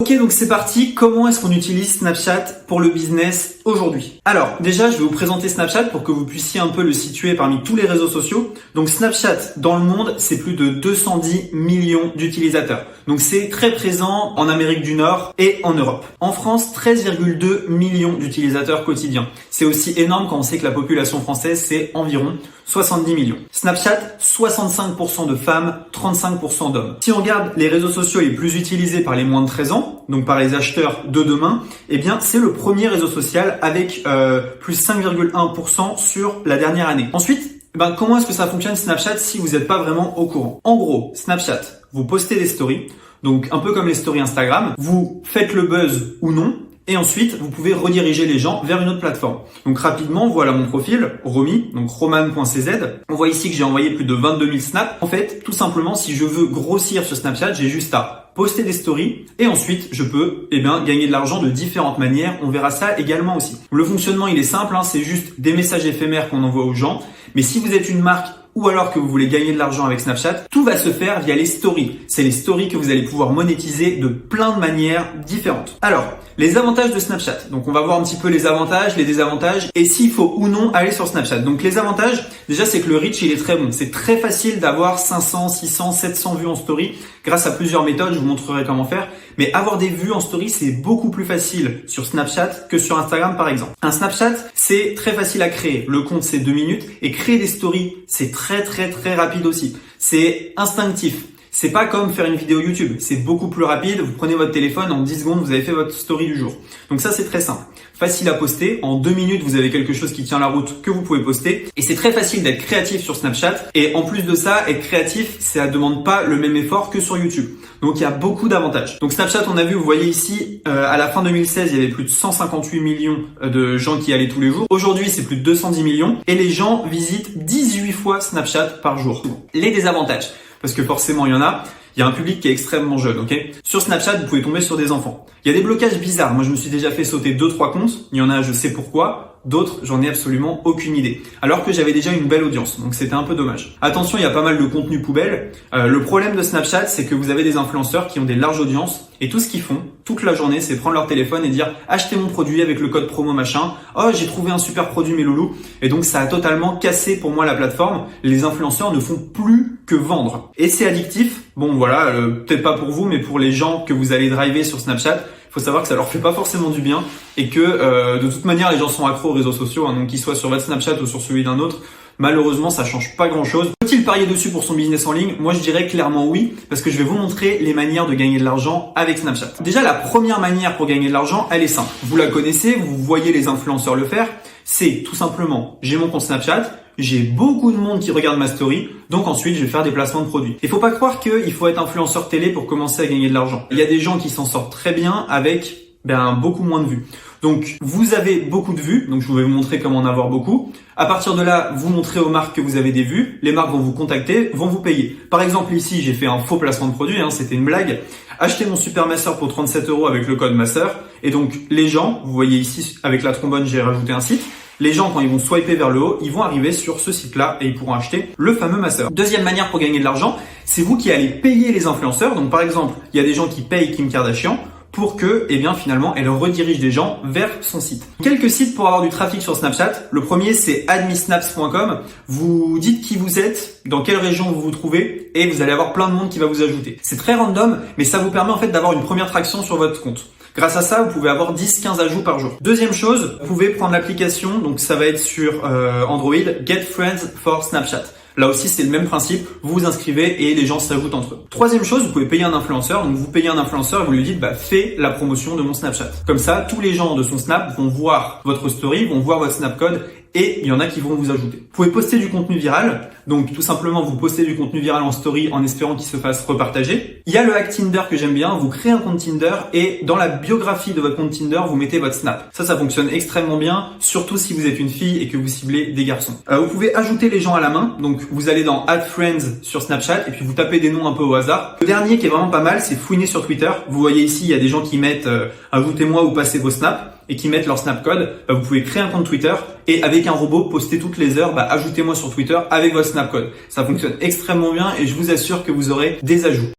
Ok, donc c'est parti. Comment est-ce qu'on utilise Snapchat pour le business aujourd'hui? Alors, déjà, je vais vous présenter Snapchat pour que vous puissiez un peu le situer parmi tous les réseaux sociaux. Donc, Snapchat, dans le monde, c'est plus de 210 millions d'utilisateurs. Donc, c'est très présent en Amérique du Nord et en Europe. En France, 13,2 millions d'utilisateurs quotidiens. C'est aussi énorme quand on sait que la population française, c'est environ 70 millions. Snapchat, 65% de femmes, 35% d'hommes. Si on regarde les réseaux sociaux les plus utilisés par les moins de 13 ans, donc par les acheteurs de demain, eh bien c'est le premier réseau social avec plus 5,1% sur la dernière année. Ensuite, comment est-ce que ça fonctionne Snapchat si vous n'êtes pas vraiment au courant? En gros, Snapchat, vous postez des stories, donc un peu comme les stories Instagram, vous faites le buzz ou non, et ensuite, vous pouvez rediriger les gens vers une autre plateforme. Donc rapidement, voilà mon profil, Romy, donc roman.cz. On voit ici que j'ai envoyé plus de 22 000 snaps. En fait, tout simplement, si je veux grossir sur Snapchat, j'ai juste à poster des stories et ensuite, je peux gagner de l'argent de différentes manières. On verra ça également aussi. Le fonctionnement, il est simple, c'est juste des messages éphémères qu'on envoie aux gens. Mais si vous êtes une marque ou alors que vous voulez gagner de l'argent avec Snapchat, tout va se faire via les stories. C'est les stories que vous allez pouvoir monétiser de plein de manières différentes. Alors, les avantages de Snapchat. Donc, on va voir un petit peu les avantages, les désavantages et s'il faut ou non aller sur Snapchat. Donc, les avantages, déjà, c'est que le reach, il est très bon. C'est très facile d'avoir 500, 600, 700 vues en story grâce à plusieurs méthodes. Je vous montrerai comment faire. Mais avoir des vues en story, c'est beaucoup plus facile sur Snapchat que sur Instagram, par exemple. Un Snapchat, c'est très facile à créer. Le compte, c'est 2 minutes et créer des stories, c'est très rapide aussi. C'est instinctif. C'est pas comme faire une vidéo YouTube. C'est beaucoup plus rapide. Vous prenez votre téléphone, en 10 secondes, vous avez fait votre story du jour. Donc ça, c'est très simple. Facile à poster. En 2 minutes, vous avez quelque chose qui tient la route que vous pouvez poster. Et c'est très facile d'être créatif sur Snapchat. Et en plus de ça, être créatif, ça ne demande pas le même effort que sur YouTube. Donc il y a beaucoup d'avantages. Donc Snapchat, on a vu, vous voyez ici, à la fin 2016, il y avait plus de 158 millions de gens qui allaient tous les jours. Aujourd'hui, c'est plus de 210 millions. Et les gens visitent 18 fois Snapchat par jour. Les désavantages. Parce que forcément, il y en a. Il y a un public qui est extrêmement jeune, ok? Sur Snapchat, vous pouvez tomber sur des enfants. Il y a des blocages bizarres. Moi, je me suis déjà fait sauter 2-3 comptes. Il y en a, je sais pourquoi. D'autres, j'en ai absolument aucune idée. Alors que j'avais déjà une belle audience. Donc, c'était un peu dommage. Attention, il y a pas mal de contenu poubelle. Le problème de Snapchat, c'est que vous avez des influenceurs qui ont des larges audiences. Et tout ce qu'ils font, toute la journée, c'est prendre leur téléphone et dire « Achetez mon produit avec le code promo machin. Oh, j'ai trouvé un super produit, mes loulous. » Et donc, ça a totalement cassé pour moi la plateforme. Les influenceurs ne font plus que vendre. Et c'est addictif. Bon, voilà, peut-être pas pour vous, mais pour les gens que vous allez driver sur Snapchat, il faut savoir que ça leur fait pas forcément du bien et que de toute manière, les gens sont accros aux réseaux sociaux. Donc, qu'ils soient sur votre Snapchat ou sur celui d'un autre, malheureusement, ça change pas grand-chose. Faut-il parier dessus pour son business en ligne? Moi, je dirais clairement oui, parce que je vais vous montrer les manières de gagner de l'argent avec Snapchat. Déjà, la première manière pour gagner de l'argent, elle est simple. Vous la connaissez, vous voyez les influenceurs le faire. C'est tout simplement, j'ai mon compte Snapchat, j'ai beaucoup de monde qui regarde ma story, donc ensuite je vais faire des placements de produits. Il faut pas croire qu'il faut être influenceur télé pour commencer à gagner de l'argent. Il y a des gens qui s'en sortent très bien avec beaucoup moins de vues. Donc vous avez beaucoup de vues, donc je vais vous montrer comment en avoir beaucoup. À partir de là, vous montrez aux marques que vous avez des vues, les marques vont vous contacter, vont vous payer. Par exemple ici, j'ai fait un faux placement de produit, c'était une blague. Achetez mon super masseur pour 37 € avec le code masseur. Et donc les gens, vous voyez ici avec la trombone, j'ai rajouté un site. Les gens, quand ils vont swiper vers le haut, ils vont arriver sur ce site-là et ils pourront acheter le fameux masseur. Deuxième manière pour gagner de l'argent, c'est vous qui allez payer les influenceurs. Donc par exemple, il y a des gens qui payent Kim Kardashian pour que, finalement, elle redirige des gens vers son site. Quelques sites pour avoir du trafic sur Snapchat. Le premier, c'est admisnaps.com. Vous dites qui vous êtes, dans quelle région vous vous trouvez et vous allez avoir plein de monde qui va vous ajouter. C'est très random, mais ça vous permet en fait d'avoir une première traction sur votre compte. Grâce à ça, vous pouvez avoir 10-15 ajouts par jour. Deuxième chose, vous pouvez prendre l'application, donc ça va être sur Android, Get Friends for Snapchat. Là aussi, c'est le même principe. Vous vous inscrivez et les gens s'ajoutent entre eux. Troisième chose, vous pouvez payer un influenceur. Donc, vous payez un influenceur et vous lui dites, fais la promotion de mon Snapchat. Comme ça, tous les gens de son Snap vont voir votre story, vont voir votre Snap code et il y en a qui vont vous ajouter. Vous pouvez poster du contenu viral. Donc, tout simplement, vous postez du contenu viral en story en espérant qu'il se fasse repartager. Il y a le hack Tinder que j'aime bien. Vous créez un compte Tinder et dans la biographie de votre compte Tinder, vous mettez votre Snap. Ça fonctionne extrêmement bien, surtout si vous êtes une fille et que vous ciblez des garçons. Vous pouvez ajouter les gens à la main. Donc, vous allez dans Add Friends sur Snapchat et puis vous tapez des noms un peu au hasard. Le dernier qui est vraiment pas mal, c'est fouiner sur Twitter. Vous voyez ici, il y a des gens qui mettent ajoutez-moi ou passez vos snaps et qui mettent leur snap code. Vous pouvez créer un compte Twitter et avec un robot poster toutes les heures, ajoutez-moi sur Twitter avec votre snap code. Ça fonctionne extrêmement bien et je vous assure que vous aurez des ajouts.